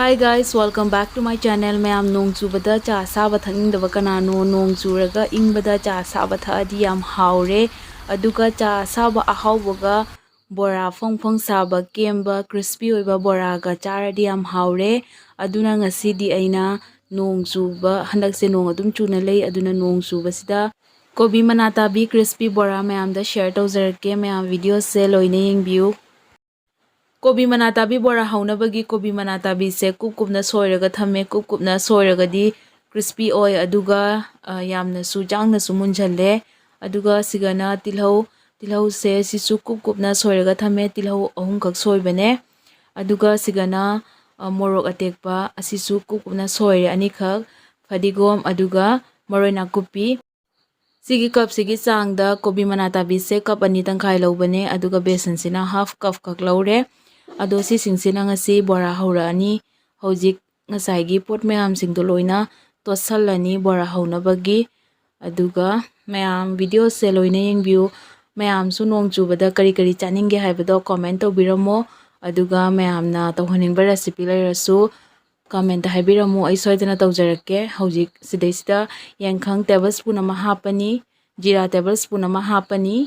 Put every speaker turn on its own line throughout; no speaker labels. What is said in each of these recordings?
Hi guys, welcome back to my channel. Mayam nong chubada cha saba thangindaba kanano nong churaga ingbada cha saba thadi yam haure aduga cha saba ahawbaga bora phong saba kemba crispy oiba bora ga charadi yam haure aduna ngasidi aina nong chuba handakse nong adum chuna lei aduna nong chuba sida kobi manata bi crispy bora mayam da share tawjarake mayam video se loina yengbiu Kobi manatabi bora haunabagi kobi manatabi se kupna soiraga thame kupna soiragadi crispy oil aduga yamna su jangna su munjhalle aduga sigana tilhau se sisu kupna soiraga thame tilhau ahum khak soibane aduga sigana morok atekpa asisu kupna soire ani khak fadigom aduga maroi nakupi sigi cup sigi changda kobi manatabi se cup ani tangkhai lobane aduga besan sina half cup khak lore ado si singsina ngasi bora haura ani hojik ngasai gi pot mayam singdo loina tosalani bora hauna bagi aduga mayam video se loina yengbiu mayam su nong chubada kari chaninge haibado comment to biramo aduga mayam na tawhaninba recipe lairasu comment haibiramo ai soidana tawjarake hojik sidaisida yangkhang tablespoon ama hapani jira tablespoon ama hapani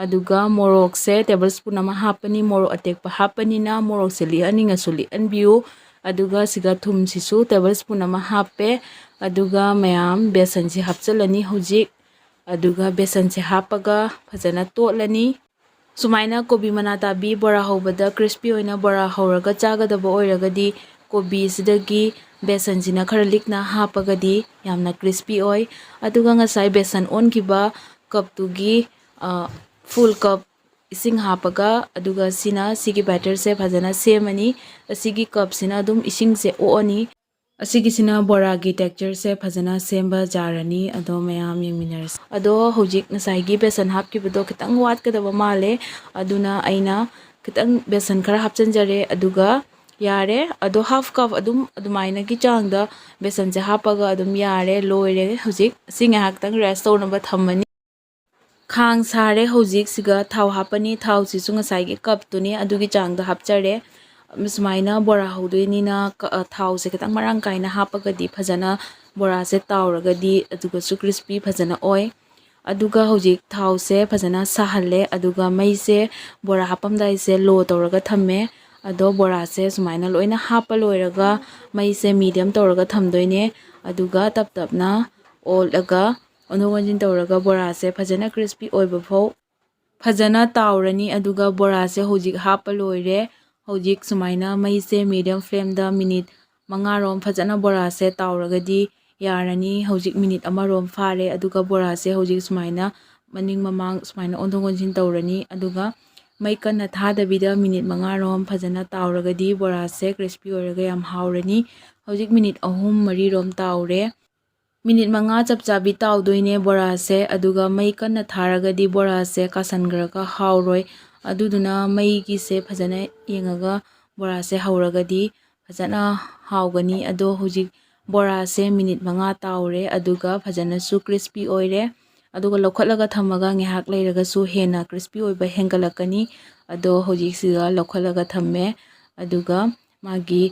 aduga morok se tablespoon ama hapani morok atekpa hapani na morok se liani ngasuli anbiu aduga siga thum sisu tablespoon ama hape aduga mayam besan si hapchalani hojik aduga besan se hapaga phajana totlani sumaina kobi manatabi bora hobada crispy oina bora horaga chagadaba oiragadi kobi sidagi besan sina khara likna hapagadi yamna crispy oi aduga ngasai besan onkiba cup tugi full cup ising hapaga aduga sina sigi batter se phajana semani asigi cup sina dum ising se oani asigi sina bora gi texture se phajana semba jarani ado mayam yengminars ado hojik nasai gi besan hapkibodo kitang wat kadaba male aduna aina kitang besan khara hapchanjare aduga yare ado half cup adumaina gi changda besan se hapaga adum yare loire hojik singa haktang rest tonaba thammani khang sare hojik siga thau hapani thau si sunga sai gi cup tuni adugi changda hapchare mismaina bora hodini na thau se kitang marang kaina hapagadi phajana bora se tawragadi aduga su crispy phajana oi aduga hojik thau se phajana sahalle aduga mai se bora hapam dai se lo tawraga thamme ado bora se sumaina loina hapa loiraga mai se medium tawraga thamdoine aduga tapna olaga onowajin tawraga bora se phajana crispy oiba phau phajana tawrani aduga bora se hojik hapa loire hojik sumaina mai se medium flame da minute 5 rom phajana bora se tawragadi yarani hojik minute amarom fare aduga bora se hojik sumaina maning mamang sumaina ondongonjin tawrani aduga mai kanna thadabida minute 5 rom phajana tawragadi bora se crispy oiraga yam haurani hojik minute 3 rom tawre minute 5 chapchabi tawdoine bora se aduga mai kanna tharagadi bora se kasangraga hauroi aduduna mai gi se phajana yengaga bora se hauragadi phajana haugani ado hojik bora se minute 5 tawre aduga phajana su crispy oire aduga lokhalaga thamaga ngehak leiraga su hena crispy oiba hengalakani ado hojik siga lokhalaga thamme aduga magi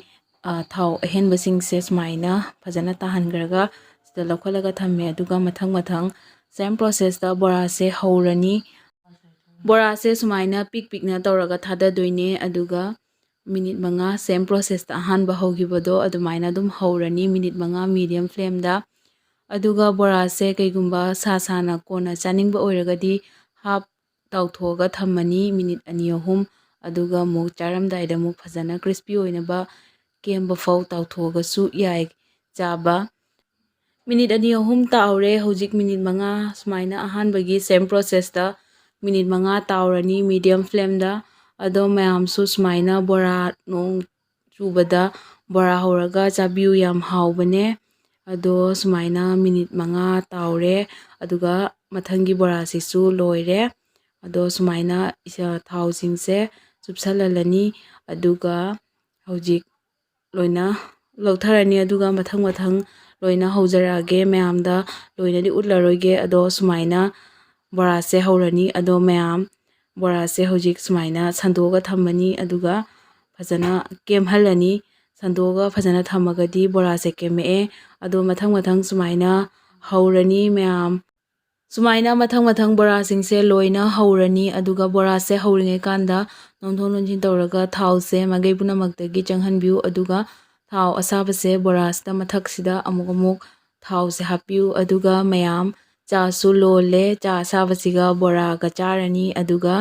thau ahenbasing se smaina phajana tahangraga sida lokhalaga thamme aduga mathang same process da bora se haurani bora se sumaina pikna tawraga thada doine aduga minute 5 same process ta hanba hogibado adumaina dum haurani minute 5 medium flame da aduga bora se kaigumba sana kona chaningba oiragadi half tawthoga thammani minute 2-3 aduga muk charamdaida muk phajana crispy oinaba kemba fau tawthoga su yai chaba minute 2-3 tawre hojik minute 5 sumaina ahanbagi same process ta minute 5 tawrani medium flame da ado mayam su sumaina bora nong chubada bora horaga chabiu yam haubane ado sumaina minute 5 tawre aduga mathangi bora sisu loire ado sumaina isa thau singse chupsalalani aduga hojik loina lotharani aduga mathang loina haujarage mayamda loina di utlaroige ado sumaina bora se haurani ado mayam bora se hojik sumaina sandoga thammani aduga phajana kemhalani ꯁꯟꯗꯣꯛꯑꯒ ꯐꯖꯅ ꯊꯝꯃꯒꯗꯤ ꯕꯣꯔꯥꯁꯦ ꯀꯦꯝꯃꯛꯑꯦ ꯑꯗꯣ ꯃꯊꯪ ꯁꯨꯃꯥꯏꯅ ꯍꯧꯔꯅꯤ ꯃꯌꯥꯝ ꯁꯨꯃꯥꯏꯅ ꯃꯊꯪ ꯕꯣꯔꯥꯁꯤꯡꯁꯦ ꯂꯣꯏꯅ ꯍꯧꯔꯅꯤ ꯑꯗꯨꯒ ꯕꯣꯔꯥꯁꯦ ꯍꯧꯔꯤꯉꯩ ꯀꯥꯟꯗ ꯅꯣꯟꯊꯣꯛ ꯅꯣꯟꯖꯤꯟ ꯇꯧꯔꯒ ꯊꯥꯎꯁꯦ ꯃꯥꯏꯀꯩ ꯄꯨꯝꯅꯃꯛꯇꯒꯤ ꯆꯪꯍꯟꯕꯤꯌꯨ ꯑꯗꯨꯒ ꯊꯥꯎ ꯑꯁꯥꯕꯁꯦ ꯕꯣꯔꯥꯁꯤꯗ ꯃꯊꯛꯁꯤꯗ ꯑꯃꯨꯛ ꯊꯥꯎꯁꯦ ꯍꯥꯞꯄꯤꯌꯨ ꯑꯗꯨꯒ ꯃꯌꯥꯝ ꯆꯥꯁꯨ ꯂꯣꯜꯂꯦ ꯆꯥ ꯑꯁꯥꯕꯁꯤꯒ ꯕꯣꯔꯥꯒ ꯆꯥꯔꯅꯤ ꯑꯗꯨꯒ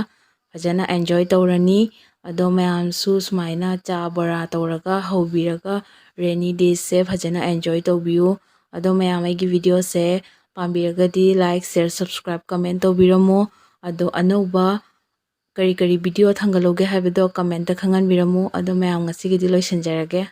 ꯐꯖꯅ ꯑꯦꯟꯖꯣꯏ ꯇꯧꯔꯅꯤ ꯑꯗꯣ ꯃꯌꯥꯝꯁꯨ ꯁꯨꯃꯥꯏꯅ ꯆꯥ ꯕꯣꯔꯥ ꯇꯧꯔꯒ ꯍꯧꯕꯤꯔꯒ ꯔꯦꯅꯤ ꯗꯦꯖꯁꯦ ꯐꯖꯅ ꯑꯦꯟꯖꯣꯏ ꯇꯧꯕꯤꯌꯨ ꯑꯗꯣ ꯃꯌꯥꯝ ꯑꯩꯒꯤ ꯚꯤꯗꯤꯑꯣꯁꯦ ꯄꯥꯝꯕꯤꯔꯒꯗꯤ ꯂꯥꯏꯛ ꯁꯦꯌꯔ ꯁꯕꯁꯀ꯭ꯔꯥꯏꯕ ꯀꯃꯦꯟ ꯇꯧꯕꯤꯔꯝꯃꯣ ꯑꯗꯣ ꯑꯅꯧꯕ ꯀꯔꯤ ꯚꯤꯗꯤꯑꯣ ꯊꯥꯡꯒꯠꯍꯧꯒꯦ ꯍꯥꯏꯕꯗꯣ ꯀꯃꯦꯟꯇ ꯈꯪꯍꯟꯕꯤꯔꯝꯃꯨ ꯑꯗꯣ ꯃꯌꯥꯝ ꯉꯁꯤꯒꯤꯗꯤ ꯂꯣꯏꯁꯤꯟꯖꯔꯒꯦ